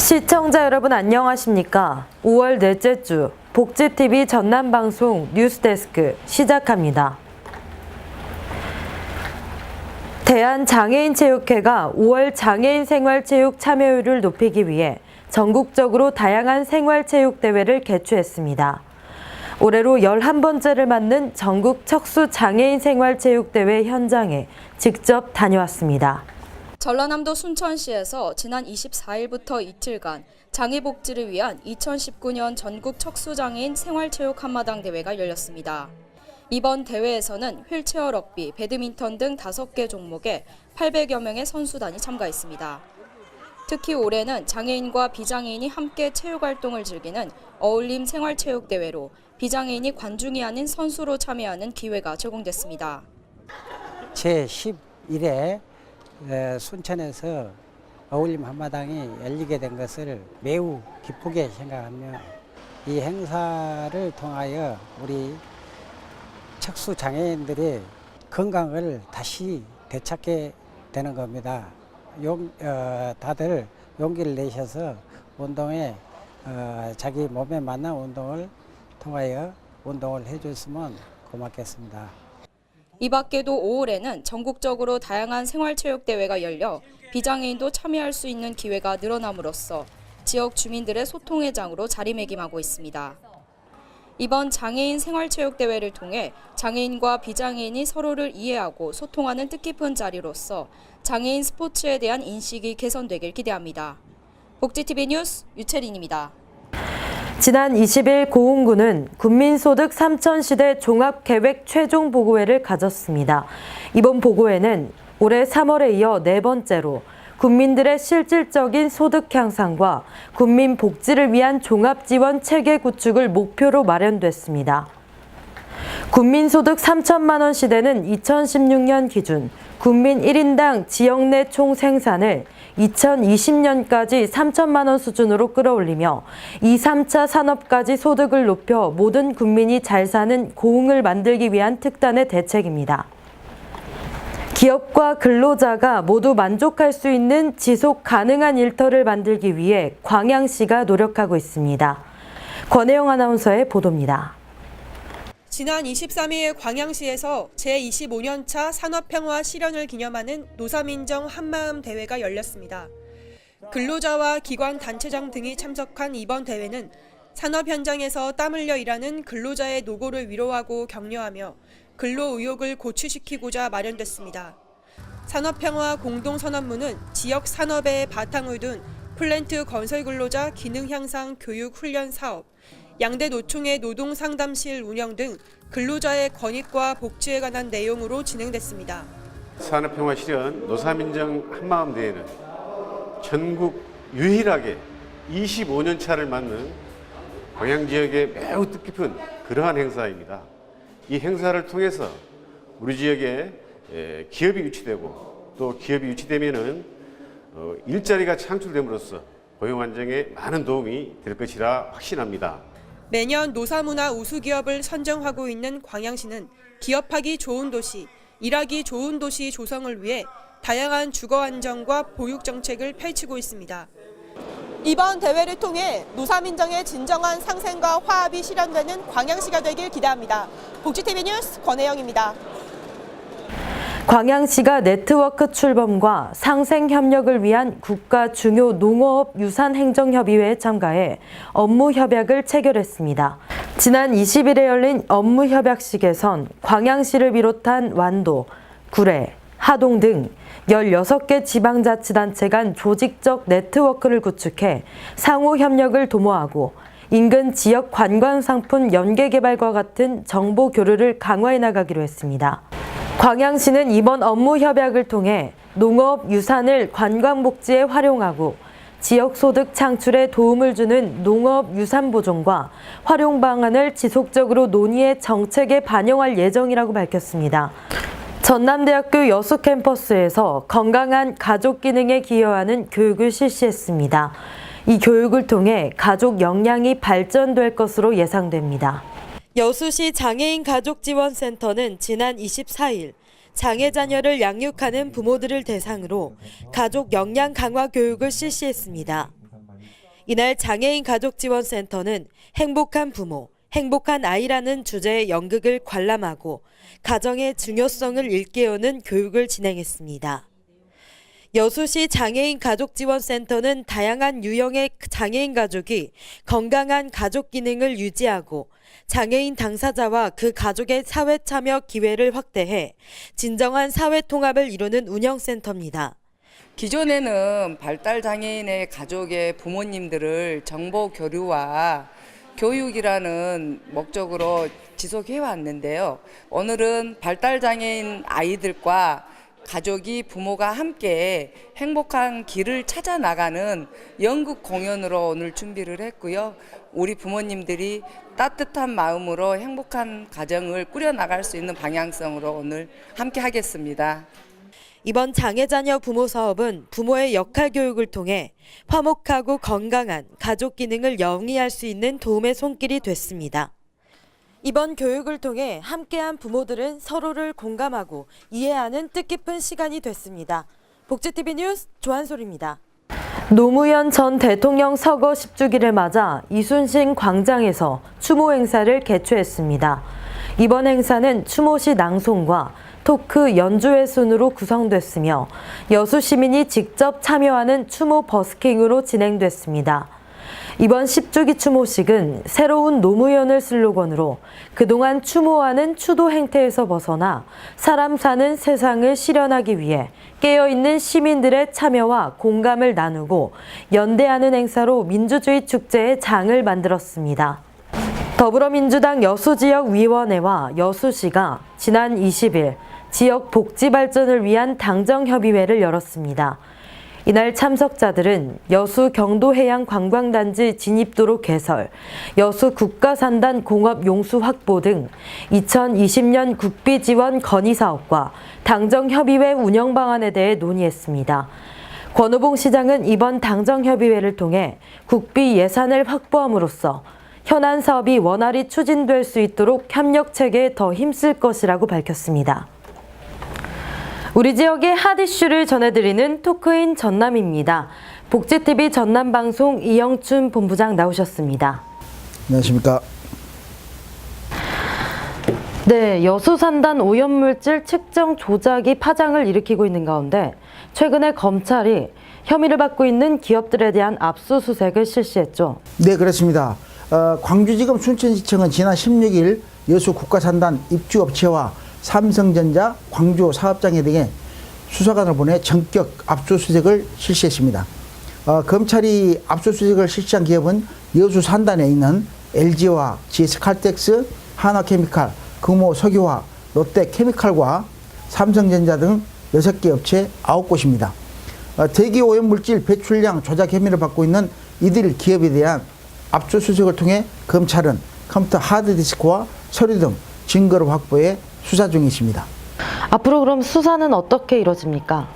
시청자 여러분 안녕하십니까? 5월 넷째 주 복지TV 전남방송 뉴스데스크 시작합니다. 대한장애인체육회가 5월 장애인 생활체육 참여율을 높이기 위해 전국적으로 다양한 생활체육대회를 개최했습니다. 올해로 11번째를 맞는 전국 척수장애인 생활체육대회 현장에 직접 다녀왔습니다. 전라남도 순천시에서 지난 24일부터 이틀간 장애복지를 위한 2019년 전국 척수장애인 생활체육 한마당 대회가 열렸습니다. 이번 대회에서는 휠체어 럭비, 배드민턴 등 5개 종목에 800여 명의 선수단이 참가했습니다. 특히 올해는 장애인과 비장애인이 함께 체육활동을 즐기는 어울림 생활체육대회로 비장애인이 관중이 아닌 선수로 참여하는 기회가 제공됐습니다. 제11회 순천에서 어울림 한마당이 열리게 된 것을 매우 기쁘게 생각하며 이 행사를 통하여 우리 척수장애인들의 건강을 다시 되찾게 되는 겁니다. 다들 용기를 내셔서 운동에 자기 몸에 맞는 운동을 통하여 운동을 해줬으면 고맙겠습니다. 이 밖에도 5월에는 전국적으로 다양한 생활체육대회가 열려 비장애인도 참여할 수 있는 기회가 늘어남으로써 지역 주민들의 소통의 장으로 자리매김하고 있습니다. 이번 장애인 생활체육대회를 통해 장애인과 비장애인이 서로를 이해하고 소통하는 뜻깊은 자리로서 장애인 스포츠에 대한 인식이 개선되길 기대합니다. 복지TV 뉴스 유채린입니다. 지난 20일 고흥군은 국민소득 3,000시대 종합계획 최종 보고회를 가졌습니다. 이번 보고회는 올해 3월에 이어 4번째로 국민들의 실질적인 소득 향상과 국민 복지를 위한 종합지원 체계 구축을 목표로 마련됐습니다. 국민소득 3천만 원 시대는 2016년 기준 국민 1인당 지역 내 총 생산을 2020년까지 3천만 원 수준으로 끌어올리며 2, 3차 산업까지 소득을 높여 모든 국민이 잘 사는 고흥을 만들기 위한 특단의 대책입니다. 기업과 근로자가 모두 만족할 수 있는 지속 가능한 일터를 만들기 위해 광양시가 노력하고 있습니다. 권혜영 아나운서의 보도입니다. 지난 23일 광양시에서 제25년차 산업평화 실현을 기념하는 노사민정 한마음 대회가 열렸습니다. 근로자와 기관 단체장 등이 참석한 이번 대회는 산업 현장에서 땀 흘려 일하는 근로자의 노고를 위로하고 격려하며 근로 의욕을 고취시키고자 마련됐습니다. 산업평화 공동선언문은 지역 산업에 바탕을 둔 플랜트 건설 근로자 기능 향상 교육 훈련 사업, 양대 노총의 노동상담실 운영 등 근로자의 권익과 복지에 관한 내용으로 진행됐습니다. 산업평화 실현 노사민정 한마음 대회는 전국 유일하게 25년 차를 맞는 광양 지역의 매우 뜻깊은 그러한 행사입니다. 이 행사를 통해서 우리 지역에 기업이 유치되고 또 기업이 유치되면은 일자리가 창출됨으로써 고용 안정에 많은 도움이 될 것이라 확신합니다. 매년 노사문화 우수기업을 선정하고 있는 광양시는 기업하기 좋은 도시, 일하기 좋은 도시 조성을 위해 다양한 주거 안정과 보육 정책을 펼치고 있습니다. 이번 대회를 통해 노사민정의 진정한 상생과 화합이 실현되는 광양시가 되길 기대합니다. 복지TV 뉴스 권혜영입니다. 광양시가 네트워크 출범과 상생 협력을 위한 국가 중요 농어업 유산행정협의회에 참가해 업무 협약을 체결했습니다. 지난 20일에 열린 업무 협약식에선 광양시를 비롯한 완도, 구례, 하동 등 16개 지방자치단체 간 조직적 네트워크를 구축해 상호 협력을 도모하고 인근 지역 관광상품 연계개발과 같은 정보 교류를 강화해 나가기로 했습니다. 광양시는 이번 업무 협약을 통해 농업 유산을 관광복지에 활용하고 지역 소득 창출에 도움을 주는 농업 유산 보존과 활용 방안을 지속적으로 논의해 정책에 반영할 예정이라고 밝혔습니다. 전남대학교 여수 캠퍼스에서 건강한 가족 기능에 기여하는 교육을 실시했습니다. 이 교육을 통해 가족 역량이 발전될 것으로 예상됩니다. 여수시 장애인 가족지원센터는 지난 24일 장애 자녀를 양육하는 부모들을 대상으로 가족 역량 강화 교육을 실시했습니다. 이날 장애인 가족지원센터는 행복한 부모, 행복한 아이라는 주제의 연극을 관람하고 가정의 중요성을 일깨우는 교육을 진행했습니다. 여수시 장애인 가족지원센터는 다양한 유형의 장애인 가족이 건강한 가족 기능을 유지하고 장애인 당사자와 그 가족의 사회 참여 기회를 확대해 진정한 사회 통합을 이루는 운영센터입니다. 기존에는 발달 장애인의 가족의 부모님들을 정보 교류와 교육이라는 목적으로 지속해 왔는데요. 오늘은 발달 장애인 아이들과 가족이 부모가 함께 행복한 길을 찾아 나가는 연극 공연으로 오늘 준비를 했고요. 우리 부모님들이 따뜻한 마음으로 행복한 가정을 꾸려 나갈 수 있는 방향성으로 오늘 함께 하겠습니다. 이번 장애자녀 부모 사업은 부모의 역할 교육을 통해 화목하고 건강한 가족 기능을 영위할 수 있는 도움의 손길이 됐습니다. 이번 교육을 통해 함께한 부모들은 서로를 공감하고 이해하는 뜻깊은 시간이 됐습니다. 복지TV 뉴스 조한솔입니다. 노무현 전 대통령 서거 10주기를 맞아 이순신 광장에서 추모 행사를 개최했습니다. 이번 행사는 추모시 낭송과 토크 연주회 순으로 구성됐으며 여수 시민이 직접 참여하는 추모 버스킹으로 진행됐습니다. 이번 10주기 추모식은 새로운 노무현을 슬로건으로 그동안 추모하는 추도 행태에서 벗어나 사람 사는 세상을 실현하기 위해 깨어있는 시민들의 참여와 공감을 나누고 연대하는 행사로 민주주의 축제의 장을 만들었습니다. 더불어민주당 여수지역위원회와 여수시가 지난 20일 지역 복지 발전을 위한 당정협의회를 열었습니다. 이날 참석자들은 여수 경도해양관광단지 진입도로 개설, 여수 국가산단 공업 용수 확보 등 2020년 국비 지원 건의 사업과 당정협의회 운영 방안에 대해 논의했습니다. 권오봉 시장은 이번 당정협의회를 통해 국비 예산을 확보함으로써 현안 사업이 원활히 추진될 수 있도록 협력 체계에 더 힘쓸 것이라고 밝혔습니다. 우리 지역의 핫 이슈를 전해드리는 토크인 전남입니다. 복지TV 전남방송 이영춘 본부장 나오셨습니다. 안녕하십니까. 네, 여수산단 오염물질 측정 조작이 파장을 일으키고 있는 가운데 최근에 검찰이 혐의를 받고 있는 기업들에 대한 압수수색을 실시했죠. 네, 그렇습니다. 광주지검 순천지청은 지난 16일 여수 국가산단 입주업체와 삼성전자 광주 사업장에 등에 수사관을 보내 전격 압수수색을 실시했습니다. 검찰이 압수수색을 실시한 기업은 여수 산단에 있는 LG화, GS칼텍스, 한화케미칼, 금호석유화, 롯데케미칼과 삼성전자 등 6개 업체 9곳입니다. 대기 오염물질 배출량 조작 혐의를 받고 있는 이들 기업에 대한 압수수색을 통해 검찰은 컴퓨터 하드디스크와 서류 등 증거를 확보해 수사 중에 있습니다. 앞으로 그럼 수사는 어떻게 이뤄집니까?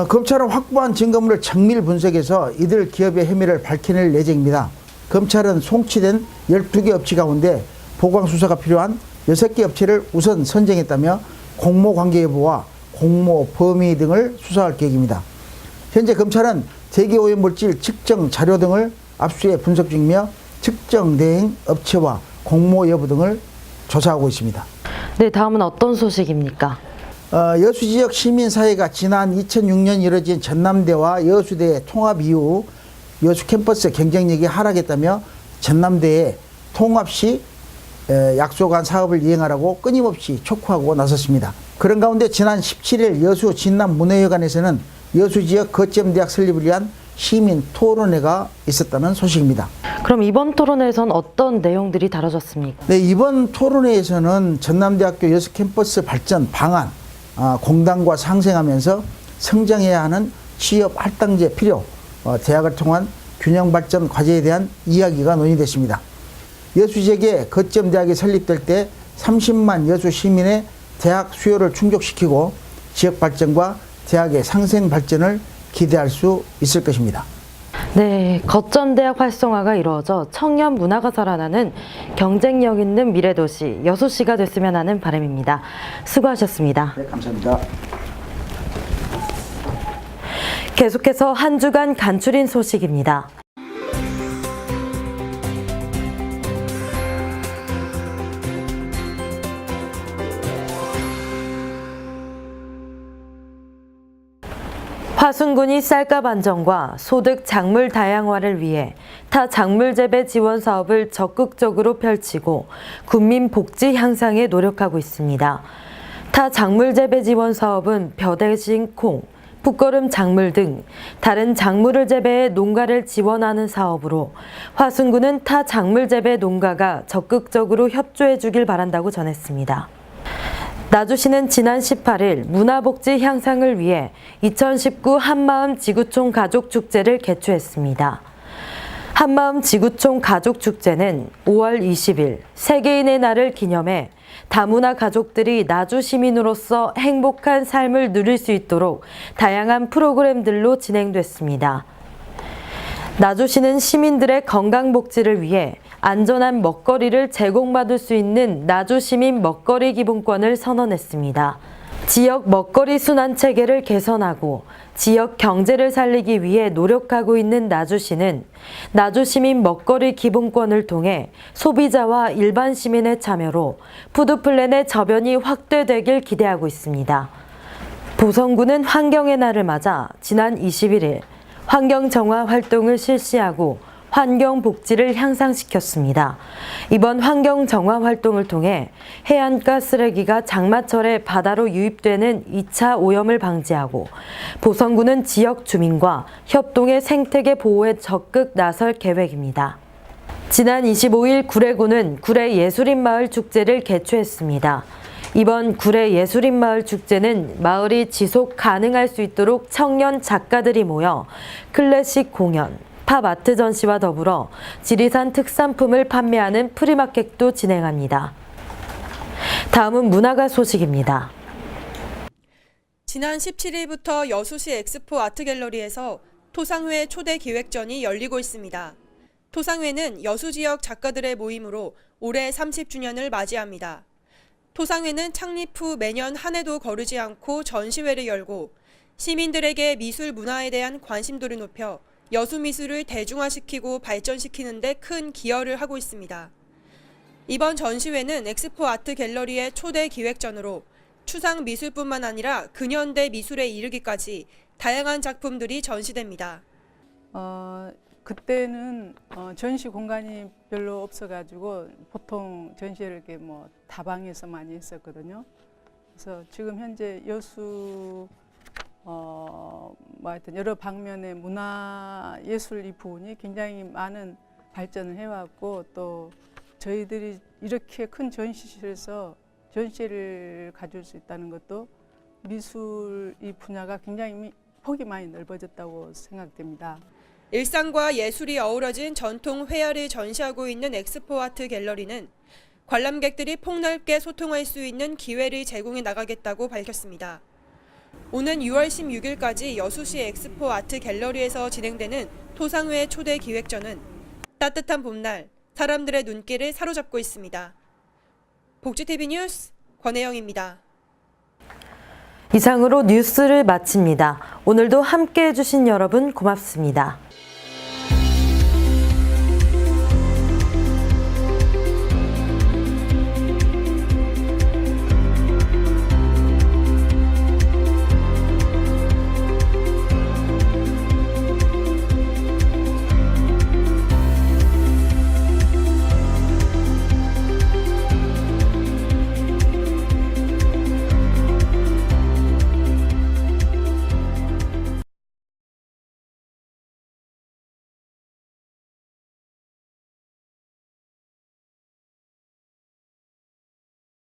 검찰은 확보한 증거물을 정밀 분석해서 이들 기업의 혐의를 밝혀낼 예정입니다. 검찰은 송치된 12개 업체 가운데 보강 수사가 필요한 6개 업체를 우선 선정했다며 공모 관계 여부와 공모 범위 등을 수사할 계획입니다. 현재 검찰은 대기 오염물질 측정 자료 등을 압수해 분석 중이며 측정 대행 업체와 공모 여부 등을 조사하고 있습니다. 네, 다음은 어떤 소식입니까? 여수 지역 시민사회가 지난 2006년 이뤄진 전남대와 여수대의 통합 이후 여수 캠퍼스 경쟁력이 하락했다며 전남대에 통합 시 약속한 사업을 이행하라고 끊임없이 촉구하고 나섰습니다. 그런 가운데 지난 17일 여수 진남문화회관에서는 여수 지역 거점 대학 설립을 위한 시민 토론회가 있었다는 소식입니다. 그럼 이번 토론회에서는 어떤 내용들이 다뤄졌습니까? 네, 이번 토론회에서는 전남대학교 여수 캠퍼스 발전 방안, 공단과 상생하면서 성장해야 하는 취업 할당제 필요, 대학을 통한 균형 발전 과제에 대한 이야기가 논의됐습니다. 여수 지역에 거점 대학이 설립될 때 30만 여수 시민의 대학 수요를 충족시키고 지역 발전과 대학의 상생 발전을 기대할 수 있을 것입니다. 네, 거점대학 활성화가 이루어져 청년 문화가 살아나는 경쟁력 있는 미래도시 여수시가 됐으면 하는 바람입니다. 수고하셨습니다. 네, 감사합니다. 계속해서 한 주간 간추린 소식입니다. 화순군이 쌀값 안정과 소득 작물 다양화를 위해 타 작물 재배 지원 사업을 적극적으로 펼치고 군민 복지 향상에 노력하고 있습니다. 타 작물 재배 지원 사업은 벼 대신 콩, 풋거름 작물 등 다른 작물을 재배해 농가를 지원하는 사업으로 화순군은 타 작물 재배 농가가 적극적으로 협조해 주길 바란다고 전했습니다. 나주시는 지난 18일 문화복지 향상을 위해 2019 한마음 지구촌 가족축제를 개최했습니다. 한마음 지구촌 가족축제는 5월 20일 세계인의 날을 기념해 다문화 가족들이 나주 시민으로서 행복한 삶을 누릴 수 있도록 다양한 프로그램들로 진행됐습니다. 나주시는 시민들의 건강복지를 위해 안전한 먹거리를 제공받을 수 있는 나주시민 먹거리 기본권을 선언했습니다. 지역 먹거리 순환 체계를 개선하고 지역 경제를 살리기 위해 노력하고 있는 나주시는 나주시민 먹거리 기본권을 통해 소비자와 일반 시민의 참여로 푸드플랜의 저변이 확대되길 기대하고 있습니다. 보성군은 환경의 날을 맞아 지난 21일 환경정화 활동을 실시하고 환경복지를 향상시켰습니다. 이번 환경정화 활동을 통해 해안가 쓰레기가 장마철에 바다로 유입되는 2차 오염을 방지하고 보성군은 지역 주민과 협동의 생태계 보호에 적극 나설 계획입니다. 지난 25일 구례군은 구례예술인마을 축제를 개최했습니다. 이번 구례예술인마을 축제는 마을이 지속 가능할 수 있도록 청년 작가들이 모여 클래식 공연, 팝 아트 전시와 더불어 지리산 특산품을 판매하는 프리마켓도 진행합니다. 다음은 문화가 소식입니다. 지난 17일부터 여수시 엑스포 아트갤러리에서 토상회 초대 기획전이 열리고 있습니다. 토상회는 여수 지역 작가들의 모임으로 올해 30주년을 맞이합니다. 토상회는 창립 후 매년 한 해도 거르지 않고 전시회를 열고 시민들에게 미술 문화에 대한 관심도를 높여 여수 미술을 대중화시키고 발전시키는 데 큰 기여를 하고 있습니다. 이번 전시회는 엑스포 아트 갤러리의 초대 기획전으로 추상 미술뿐만 아니라 근현대 미술에 이르기까지 다양한 작품들이 전시됩니다. 그때는 전시 공간이 별로 없어가지고 보통 전시회를 이렇게 뭐 다방에서 많이 했었거든요. 그래서 지금 현재 여수 하여튼 여러 방면의 문화 예술 이 부분이 굉장히 많은 발전을 해왔고 또 저희들이 이렇게 큰 전시실에서 전시를 가질 수 있다는 것도 미술 이 분야가 굉장히 폭이 많이 넓어졌다고 생각됩니다. 일상과 예술이 어우러진 전통 회화를 전시하고 있는 엑스포 아트 갤러리는 관람객들이 폭넓게 소통할 수 있는 기회를 제공해 나가겠다고 밝혔습니다. 오는 6월 16일까지 여수시 엑스포 아트 갤러리에서 진행되는 토상회 초대 기획전은 따뜻한 봄날 사람들의 눈길을 사로잡고 있습니다. 복지TV 뉴스 권혜영입니다. 이상으로 뉴스를 마칩니다. 오늘도 함께해 주신 여러분 고맙습니다.